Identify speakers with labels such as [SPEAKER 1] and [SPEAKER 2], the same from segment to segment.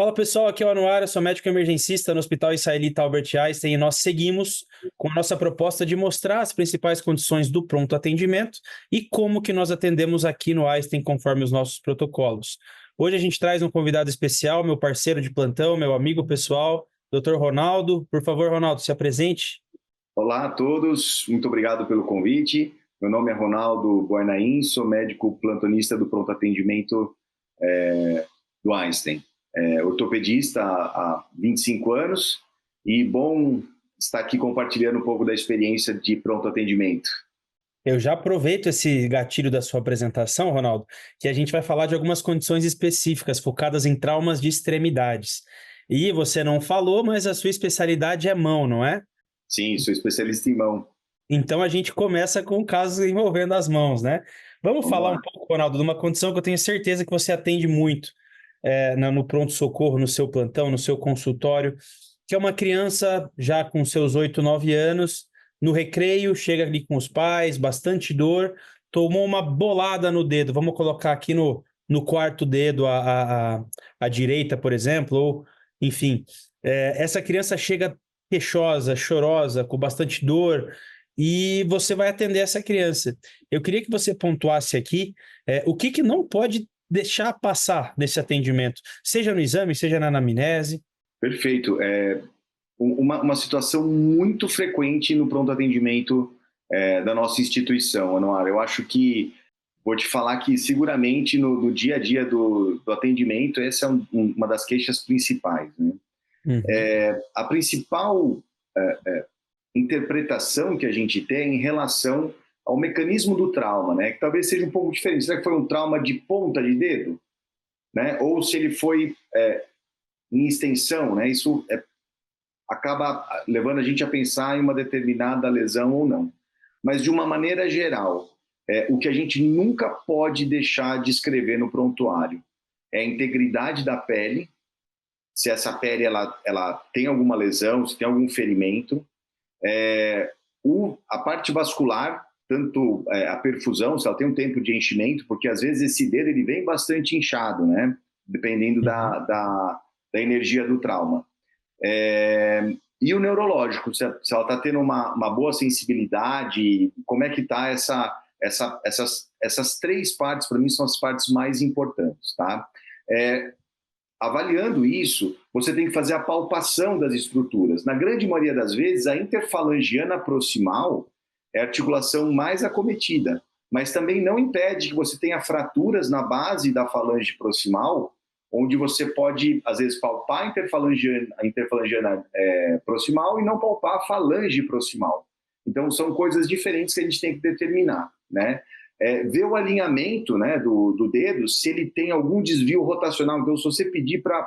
[SPEAKER 1] Fala pessoal, aqui é o Anuara, sou médico emergencista no Hospital Israelita Albert Einstein e nós seguimos com a nossa proposta de mostrar as principais condições do pronto atendimento e como que nós atendemos aqui no Einstein conforme os nossos protocolos. Hoje a gente traz um convidado especial, meu parceiro de plantão, meu amigo pessoal, Dr. Ronaldo. Por favor, Ronaldo, se apresente.
[SPEAKER 2] Olá a todos, muito obrigado pelo convite. Meu nome é Ronaldo Boinain, sou médico plantonista do pronto atendimento do Einstein. Ortopedista há 25 anos e bom estar aqui compartilhando um pouco da experiência de pronto atendimento.
[SPEAKER 1] Eu já aproveito esse gatilho da sua apresentação, Ronaldo, que a gente vai falar de algumas condições específicas focadas em traumas de extremidades. E você não falou, mas a sua especialidade é mão, não é?
[SPEAKER 2] Sim, sou especialista em mão.
[SPEAKER 1] Então a gente começa com casos envolvendo as mãos, né? Vamos
[SPEAKER 2] Vamos
[SPEAKER 1] falar um
[SPEAKER 2] lá.
[SPEAKER 1] pouco, Ronaldo, de uma condição que eu tenho certeza que você atende muito no pronto-socorro, no seu plantão, no seu consultório, que é uma criança já com seus 8, 9 anos, no recreio, chega ali com os pais, bastante dor, tomou uma bolada no dedo, vamos colocar aqui no quarto dedo à direita, por exemplo, ou enfim, essa criança chega queixosa, chorosa, com bastante dor, e você vai atender essa criança. Eu queria que você pontuasse aqui o que não pode deixar passar nesse atendimento, seja no exame, seja na anamnese.
[SPEAKER 2] Perfeito. Uma situação muito frequente no pronto atendimento da nossa instituição, Anuara. Eu acho que, vou te falar que seguramente no dia a dia do atendimento, essa é uma das queixas principais, né?
[SPEAKER 1] Uhum.
[SPEAKER 2] A principal interpretação que a gente tem em relação ao mecanismo do trauma, né? Que talvez seja um pouco diferente. Será que foi um trauma de ponta de dedo? Né? Ou se ele foi em extensão, né? Isso acaba levando a gente a pensar em uma determinada lesão ou não. Mas, de uma maneira geral, o que a gente nunca pode deixar de escrever no prontuário é a integridade da pele, se essa pele ela tem alguma lesão, se tem algum ferimento, a parte vascular, tanto a perfusão, se ela tem um tempo de enchimento, porque às vezes esse dedo ele vem bastante inchado, né? Dependendo
[SPEAKER 1] Uhum.
[SPEAKER 2] da energia do trauma. E o neurológico, se ela está tendo uma boa sensibilidade, como é que está essas três partes, para mim, são as partes mais importantes, tá? Avaliando isso, você tem que fazer a palpação das estruturas. Na grande maioria das vezes, a interfalangiana proximal é a articulação mais acometida, mas também não impede que você tenha fraturas na base da falange proximal, onde você pode, às vezes, palpar a interfalangiana proximal e não palpar a falange proximal. Então, são coisas diferentes que a gente tem que determinar, né? Ver o alinhamento, né, do dedo, se ele tem algum desvio rotacional. Então, se você pedir para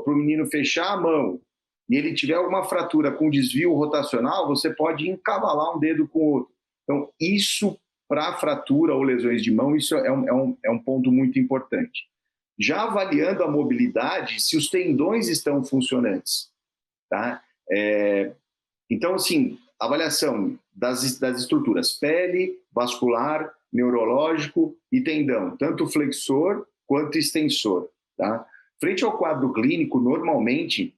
[SPEAKER 2] o menino fechar a mão e ele tiver alguma fratura com desvio rotacional, você pode encavalar um dedo com o outro. Então, isso para fratura ou lesões de mão, isso é um ponto muito importante. Já avaliando a mobilidade, se os tendões estão funcionantes, tá? Então, assim, avaliação das estruturas, pele, vascular, neurológico e tendão, tanto flexor quanto extensor, tá? Frente ao quadro clínico, normalmente,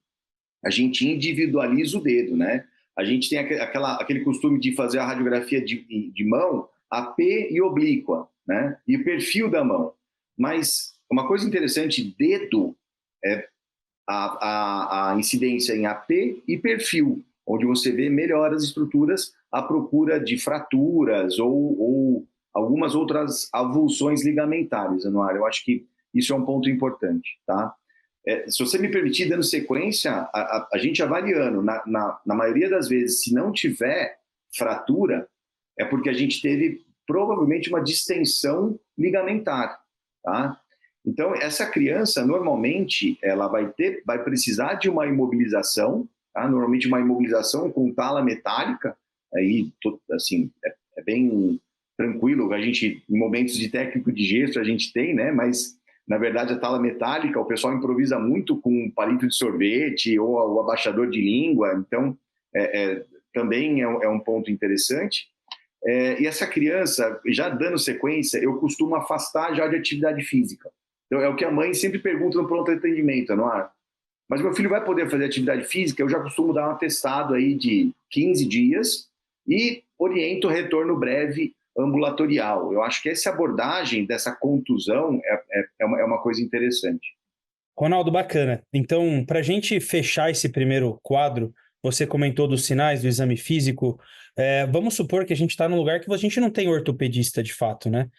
[SPEAKER 2] a gente individualiza o dedo, né? A gente tem aquele costume de fazer a radiografia de mão, AP e oblíqua, né? E o perfil da mão. Mas uma coisa interessante, dedo é a incidência em AP e perfil, onde você vê melhor as estruturas à procura de fraturas ou algumas outras avulsões ligamentares, Anuário. Eu acho que isso é um ponto importante, tá? Se você me permitir, dando sequência, a gente avaliando, na maioria das vezes, se não tiver fratura, é porque a gente teve provavelmente uma distensão ligamentar, tá? Então, essa criança, normalmente, ela vai precisar de uma imobilização, tá? Normalmente uma imobilização com tala metálica, aí, assim, é bem tranquilo, a gente, em momentos de técnico de gesso, a gente tem, né? Mas, na verdade, a tala metálica, o pessoal improvisa muito com palito de sorvete ou o abaixador de língua, então, também é um ponto interessante. E essa criança, já dando sequência, eu costumo afastar já de atividade física. Então, é o que a mãe sempre pergunta no pronto atendimento, não é? Mas meu filho vai poder fazer atividade física? Eu já costumo dar um atestado aí de 15 dias e oriento o retorno breve ambulatorial. Eu acho que essa abordagem dessa contusão é uma coisa interessante.
[SPEAKER 1] Ronaldo, bacana. Então, para a gente fechar esse primeiro quadro, você comentou dos sinais do exame físico. Vamos supor que a gente está num lugar que a gente não tem ortopedista de fato, né?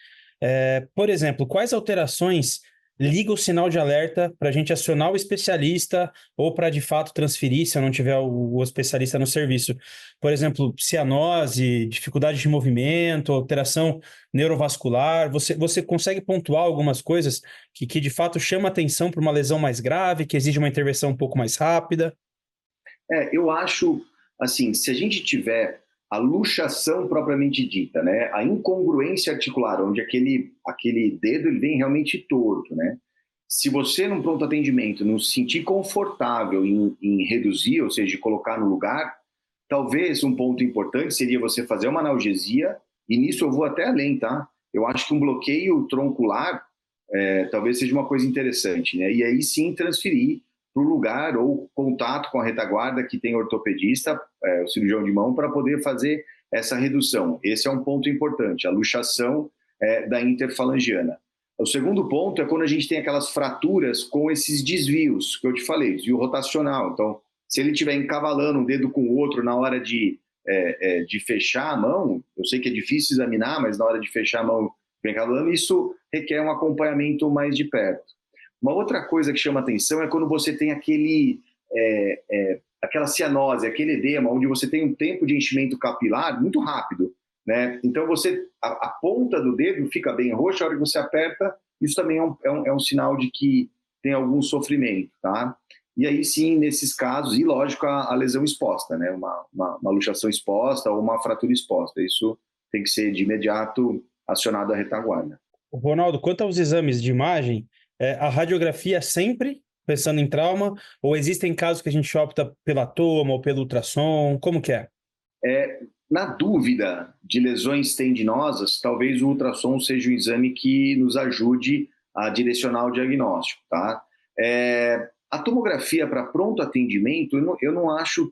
[SPEAKER 1] Por exemplo, quais alterações liga o sinal de alerta para a gente acionar o especialista ou para de fato transferir se eu não tiver o especialista no serviço? Por exemplo, cianose, dificuldade de movimento, alteração neurovascular. Você consegue pontuar algumas coisas que de fato chama atenção para uma lesão mais grave, que exige uma intervenção um pouco mais rápida?
[SPEAKER 2] Eu acho, assim, se a gente tiver a luxação propriamente dita, né, a incongruência articular, onde aquele dedo ele vem realmente torto, né? Se você, num pronto atendimento, não se sentir confortável em reduzir, ou seja, de colocar no lugar, talvez um ponto importante seria você fazer uma analgesia, e nisso eu vou até além, tá? Eu acho que um bloqueio troncular talvez seja uma coisa interessante, né? E aí sim transferir para o lugar ou contato com a retaguarda que tem ortopedista, o cirurgião de mão, para poder fazer essa redução. Esse é um ponto importante, a luxação da interfalangiana. O segundo ponto é quando a gente tem aquelas fraturas com esses desvios que eu te falei, desvio rotacional. Então, se ele estiver encavalando um dedo com o outro na hora de fechar a mão, eu sei que é difícil examinar, mas na hora de fechar a mão encavalando, isso requer um acompanhamento mais de perto. Uma outra coisa que chama atenção é quando você tem aquela cianose, aquele edema, onde você tem um tempo de enchimento capilar muito rápido, né? Então a ponta do dedo fica bem roxa, a hora que você aperta, isso também é um sinal de que tem algum sofrimento, tá? E aí sim, nesses casos, e lógico, a lesão exposta, né? Uma luxação exposta ou uma fratura exposta, isso tem que ser de imediato acionado a retaguarda.
[SPEAKER 1] Ronaldo, quanto aos exames de imagem, a radiografia sempre pensando em trauma, ou existem casos que a gente opta pela toma ou pelo ultrassom? Como que é?
[SPEAKER 2] Na dúvida de lesões tendinosas, talvez o ultrassom seja um exame que nos ajude a direcionar o diagnóstico, tá? A tomografia para pronto atendimento, eu não acho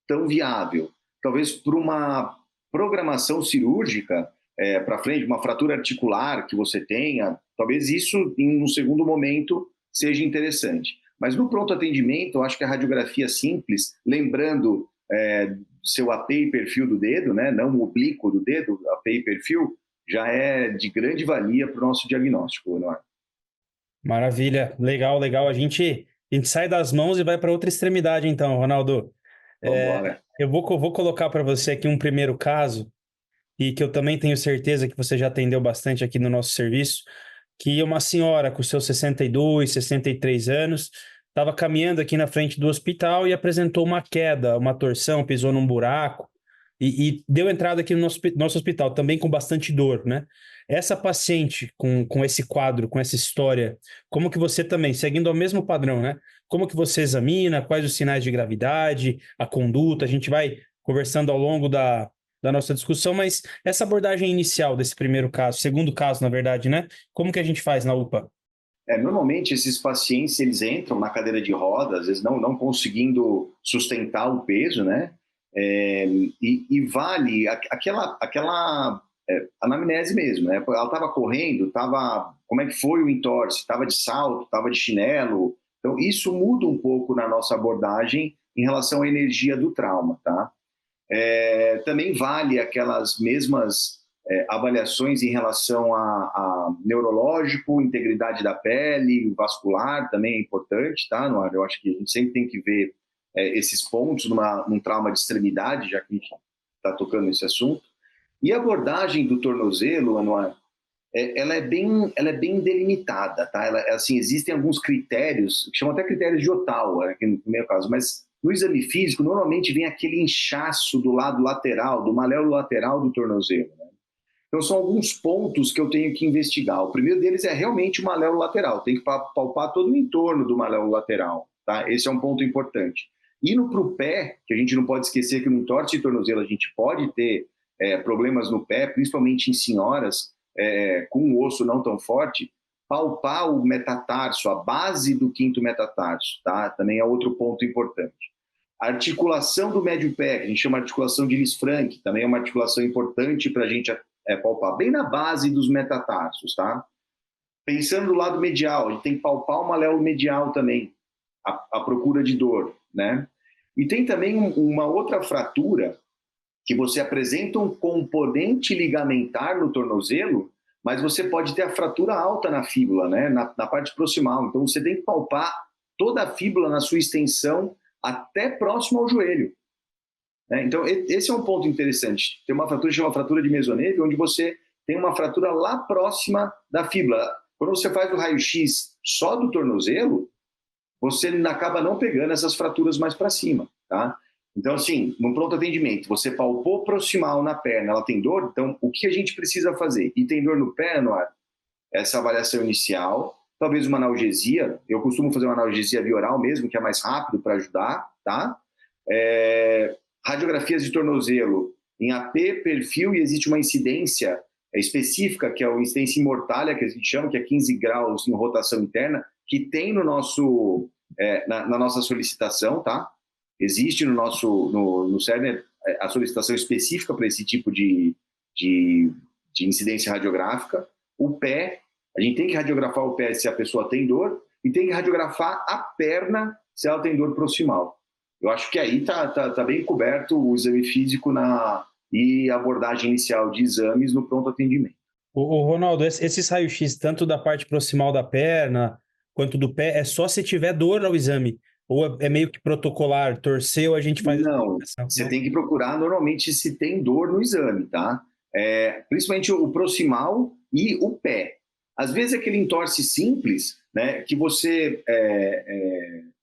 [SPEAKER 2] tão viável. Talvez por uma programação cirúrgica para frente, uma fratura articular que você tenha, talvez isso, em um segundo momento, seja interessante. Mas no pronto atendimento, eu acho que a radiografia simples, lembrando seu AP e perfil do dedo, né, não o oblíquo do dedo, AP e perfil, já é de grande valia para o nosso diagnóstico, não é?
[SPEAKER 1] Maravilha, legal, legal. A gente sai das mãos e vai para outra extremidade, então, Ronaldo.
[SPEAKER 2] Vamos embora.
[SPEAKER 1] Eu vou colocar para você aqui um primeiro caso, e que eu também tenho certeza que você já atendeu bastante aqui no nosso serviço, que uma senhora com seus 62, 63 anos estava caminhando aqui na frente do hospital e apresentou uma queda, uma torção, pisou num buraco e deu entrada aqui no nosso hospital, também com bastante dor, né? Essa paciente com esse quadro, com essa história, como que você também, seguindo o mesmo padrão, né? Como que você examina, quais os sinais de gravidade, a conduta, a gente vai conversando ao longo da nossa discussão, mas essa abordagem inicial desse primeiro caso, segundo caso, na verdade, né? Como que a gente faz na UPA?
[SPEAKER 2] Normalmente esses pacientes eles entram na cadeira de rodas, às vezes não conseguindo sustentar o peso, né? E vale aquela anamnese mesmo, né? Ela estava correndo, como é que foi o entorse? Estava de salto, estava de chinelo. Então isso muda um pouco na nossa abordagem em relação à energia do trauma, tá? Também vale aquelas mesmas avaliações em relação a neurológico, integridade da pele, vascular também é importante, tá? Eu acho que a gente sempre tem que ver esses pontos num trauma de extremidade, já que a gente está tocando nesse assunto. E a abordagem do tornozelo, Anuar, ela é bem delimitada, tá? Assim, existem alguns critérios, que chamam até critérios de Ottawa, aqui no meu caso, mas no exame físico, normalmente vem aquele inchaço do lado lateral, do maléolo lateral do tornozelo, né? Então, são alguns pontos que eu tenho que investigar. O primeiro deles é realmente o maléolo lateral. Tem que palpar todo o entorno do maléolo lateral, tá? Esse é um ponto importante. Indo para o pé, que a gente não pode esquecer que no entorse de tornozelo a gente pode ter problemas no pé, principalmente em senhoras com o osso não tão forte. palpar o metatarso, a base do quinto metatarso, tá? Também é outro ponto importante. A articulação do médio pé, que a gente chama de articulação de Lisfranc, também é uma articulação importante para a gente palpar, bem na base dos metatarsos, tá? Pensando do lado medial, a gente tem que palpar o maléolo medial também, a procura de dor, né? E tem também uma outra fratura, que você apresenta um componente ligamentar no tornozelo, mas você pode ter a fratura alta na fíbula, né? Na parte proximal. Então você tem que palpar toda a fíbula na sua extensão até próximo ao joelho. Né? Então esse é um ponto interessante. Tem uma fratura que chama fratura de Maisonneuve, onde você tem uma fratura lá próxima da fíbula. Quando você faz o raio-x só do tornozelo, você acaba não pegando essas fraturas mais para cima, tá? Então, assim, no pronto atendimento, você palpou proximal na perna, ela tem dor? Então, o que a gente precisa fazer? E tem dor no pé, Anuar? Essa avaliação inicial, talvez uma analgesia, eu costumo fazer uma analgesia bioral mesmo, que é mais rápido para ajudar, tá? Radiografias de tornozelo em AP, perfil, e existe uma incidência específica, que é a incidência imortália, que a gente chama, que é 15 graus em rotação interna, que tem no nosso, na nossa solicitação, tá? Existe no Cerner a solicitação específica para esse tipo de incidência radiográfica. O pé, a gente tem que radiografar o pé se a pessoa tem dor e tem que radiografar a perna se ela tem dor proximal. Eu acho que aí tá bem coberto o exame físico e a abordagem inicial de exames no pronto atendimento.
[SPEAKER 1] O Ronaldo, esses raios-x, tanto da parte proximal da perna quanto do pé, é só se tiver dor ao exame? Ou é meio que protocolar, torceu, a gente faz...
[SPEAKER 2] Não, você tem que procurar normalmente se tem dor no exame, tá? Principalmente o proximal e o pé. Às vezes aquele entorse simples, né, que você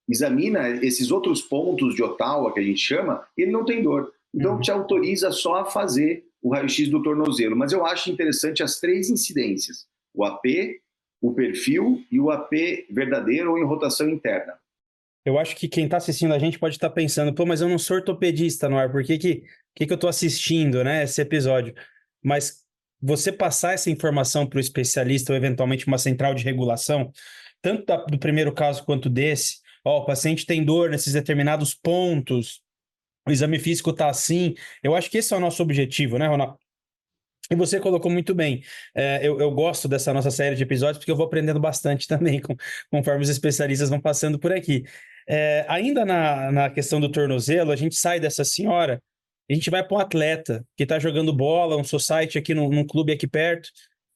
[SPEAKER 2] examina esses outros pontos de Ottawa, que a gente chama, ele não tem dor. Então te autoriza só a fazer o raio-x do tornozelo. Mas eu acho interessante as 3 incidências: o AP, o perfil e o AP verdadeiro ou em rotação interna.
[SPEAKER 1] Eu acho que quem está assistindo a gente pode estar pensando, pô, mas eu não sou ortopedista, Noar, por que eu estou assistindo, né, esse episódio? Mas você passar essa informação para o especialista ou eventualmente uma central de regulação, tanto do primeiro caso quanto desse, o paciente tem dor nesses determinados pontos, o exame físico está assim, eu acho que esse é o nosso objetivo, né, Ronaldo? E você colocou muito bem. Eu gosto dessa nossa série de episódios porque eu vou aprendendo bastante também conforme os especialistas vão passando por aqui. Ainda na questão do tornozelo, a gente sai dessa senhora, a gente vai para um atleta que está jogando bola, um society aqui num clube aqui perto,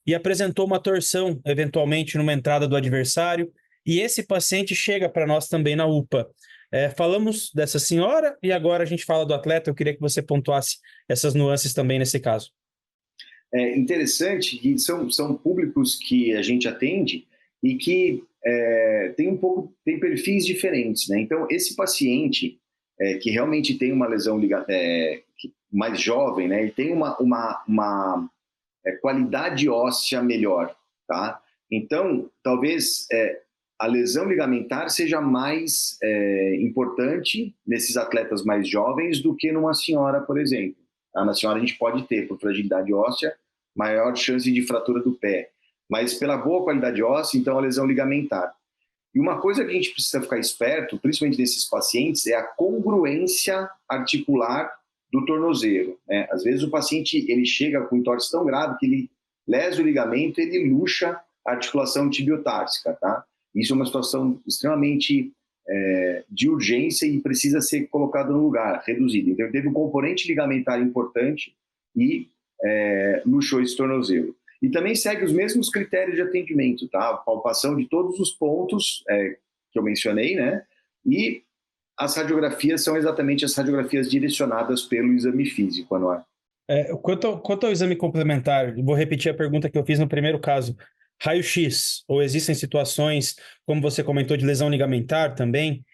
[SPEAKER 1] e apresentou uma torção, eventualmente, numa entrada do adversário, e esse paciente chega para nós também na UPA. Falamos dessa senhora e agora a gente fala do atleta. Eu queria que você pontuasse essas nuances também nesse caso.
[SPEAKER 2] É interessante que são públicos que a gente atende e que tem perfis diferentes, né? Então, esse paciente que realmente tem uma lesão mais jovem, né? E tem uma qualidade óssea melhor, tá? Então, talvez a lesão ligamentar seja mais importante nesses atletas mais jovens do que numa senhora, por exemplo. Na senhora a gente pode ter, por fragilidade óssea, maior chance de fratura do pé. Mas pela boa qualidade óssea, então a lesão ligamentar. E uma coisa que a gente precisa ficar esperto, principalmente nesses pacientes, é a congruência articular do tornozelo. Né? Às vezes o paciente ele chega com entorse tão grave que ele lesa o ligamento e ele luxa a articulação tibiotársica. Tá? Isso é uma situação extremamente de urgência e precisa ser colocado no lugar, reduzido. Então, teve um componente ligamentar importante e luxou esse tornozelo. E também segue os mesmos critérios de atendimento, tá? A palpação de todos os pontos que eu mencionei, né? E as radiografias são exatamente as radiografias direcionadas pelo exame físico, Anuar.
[SPEAKER 1] Quanto ao exame complementar, vou repetir a pergunta que eu fiz no primeiro caso. Raio-X, ou existem situações, como você comentou, de lesão ligamentar também?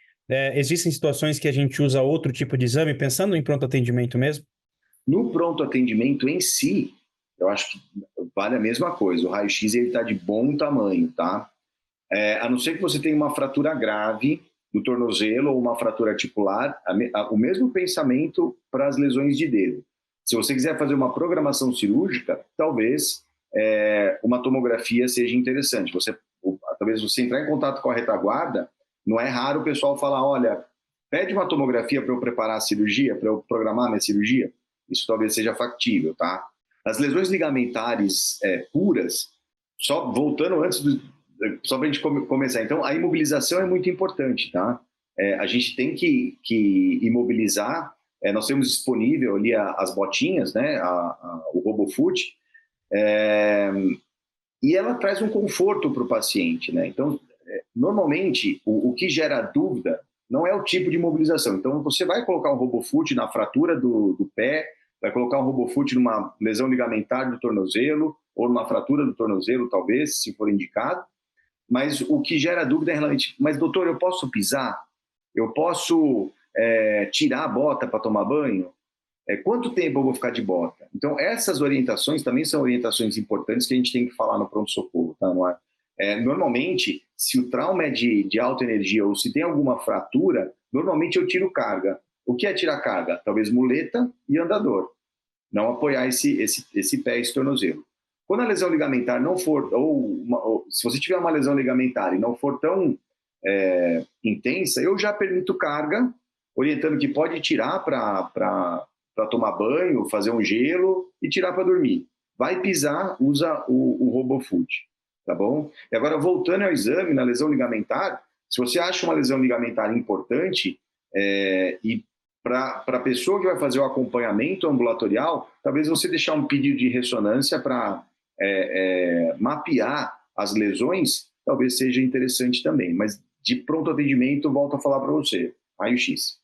[SPEAKER 1] Existem situações que a gente usa outro tipo de exame, pensando em pronto atendimento mesmo?
[SPEAKER 2] No pronto atendimento em si, eu acho que vale a mesma coisa. O raio-x está de bom tamanho, tá? A não ser que você tenha uma fratura grave do tornozelo ou uma fratura articular, o mesmo pensamento para as lesões de dedo. Se você quiser fazer uma programação cirúrgica, talvez uma tomografia seja interessante. Talvez você entrar em contato com a retaguarda, não é raro o pessoal falar, olha, pede uma tomografia para eu preparar a cirurgia, para eu programar a minha cirurgia. Isso talvez seja factível, tá? As lesões ligamentares puras, só voltando só para a gente começar. Então, a imobilização é muito importante, tá? A gente tem que imobilizar. Nós temos disponível ali as botinhas, né? O RoboFoot, e ela traz um conforto para o paciente, né? Então, normalmente, o que gera dúvida não é o tipo de imobilização. Então, você vai colocar um RoboFoot na fratura do pé, vai colocar um RoboFoot numa lesão ligamentar do tornozelo, ou numa fratura do tornozelo, talvez, se for indicado. Mas o que gera dúvida é realmente, mas doutor, eu posso pisar? Eu posso tirar a bota para tomar banho? Quanto tempo eu vou ficar de bota? Então, essas orientações também são orientações importantes que a gente tem que falar no pronto-socorro, tá? Não é? Normalmente, se o trauma é de alta energia ou se tem alguma fratura, normalmente eu tiro carga. O que é tirar carga? Talvez muleta e andador. Não apoiar esse pé, esse tornozelo. Quando a lesão ligamentar não for, ou se você tiver uma lesão ligamentar e não for tão intensa, eu já permito carga, orientando que pode tirar para tomar banho, fazer um gelo e tirar para dormir. Vai pisar, usa o RoboFoot, tá bom? E agora, voltando ao exame, na lesão ligamentar, se você acha uma lesão ligamentar importante, e para a pessoa que vai fazer o acompanhamento ambulatorial, talvez você deixar um pedido de ressonância para mapear as lesões, talvez seja interessante também. Mas de pronto atendimento, volto a falar para você, raio-x.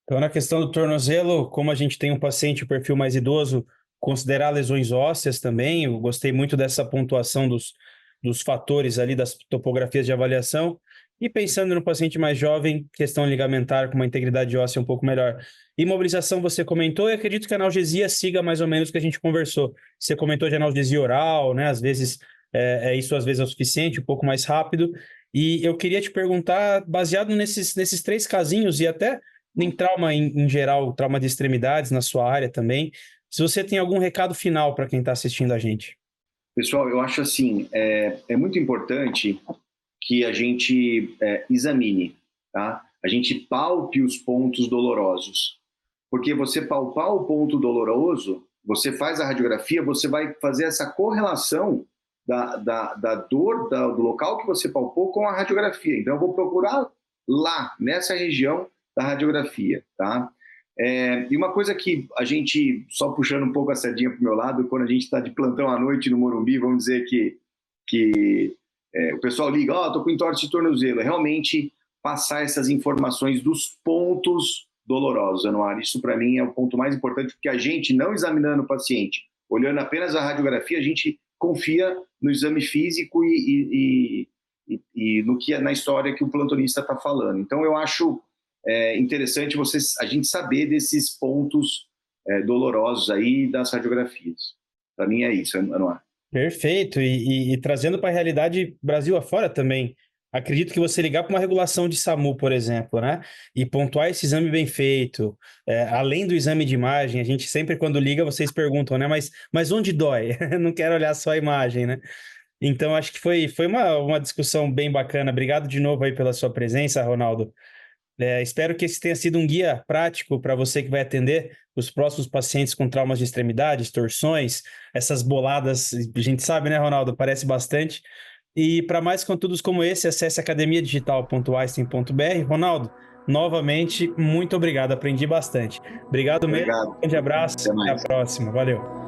[SPEAKER 1] Então, na questão do tornozelo, como a gente tem um paciente, perfil mais idoso, considerar lesões ósseas também. Eu gostei muito dessa pontuação dos fatores ali, das topografias de avaliação. E pensando no paciente mais jovem, questão ligamentar com uma integridade óssea um pouco melhor. Imobilização você comentou, e acredito que a analgesia siga mais ou menos o que a gente conversou. Você comentou de analgesia oral, né? Às vezes, isso às vezes é o suficiente, um pouco mais rápido. E eu queria te perguntar, baseado nesses 3 casinhos, e até em trauma em geral, trauma de extremidades na sua área também, se você tem algum recado final para quem está assistindo a gente.
[SPEAKER 2] Pessoal, eu acho assim, é muito importante que a gente examine, tá? A gente palpe os pontos dolorosos. Porque você palpar o ponto doloroso, você faz a radiografia, você vai fazer essa correlação da dor do local que você palpou com a radiografia. Então, eu vou procurar lá, nessa região da radiografia, tá? E uma coisa que a gente, só puxando um pouco a sardinha para o meu lado, quando a gente está de plantão à noite no Morumbi, vamos dizer que o pessoal liga, estou com entorse de tornozelo. Realmente passar essas informações dos pontos dolorosos, Anuar. Isso, para mim, é o ponto mais importante, porque a gente, não examinando o paciente, olhando apenas a radiografia, a gente confia no exame físico e na história que o plantonista está falando. Então, eu acho interessante a gente saber desses pontos dolorosos aí das radiografias. Para mim é isso, Anuar.
[SPEAKER 1] Perfeito, e trazendo para a realidade Brasil afora também, acredito que você ligar para uma regulação de SAMU, por exemplo, né, e pontuar esse exame bem feito, além do exame de imagem, a gente sempre quando liga vocês perguntam, né, mas onde dói? Não quero olhar só a imagem, né? Então acho que foi uma discussão bem bacana. Obrigado de novo aí pela sua presença, Ronaldo. Espero que esse tenha sido um guia prático para você que vai atender os próximos pacientes com traumas de extremidades, torções, essas boladas, a gente sabe, né, Ronaldo? Parece bastante. E para mais conteúdos como esse, acesse academiadigital.einstein.br. Ronaldo, novamente, muito obrigado, aprendi bastante. Obrigado mesmo,
[SPEAKER 2] Obrigado.
[SPEAKER 1] um grande abraço,
[SPEAKER 2] Até
[SPEAKER 1] até a
[SPEAKER 2] mais.
[SPEAKER 1] próxima, valeu.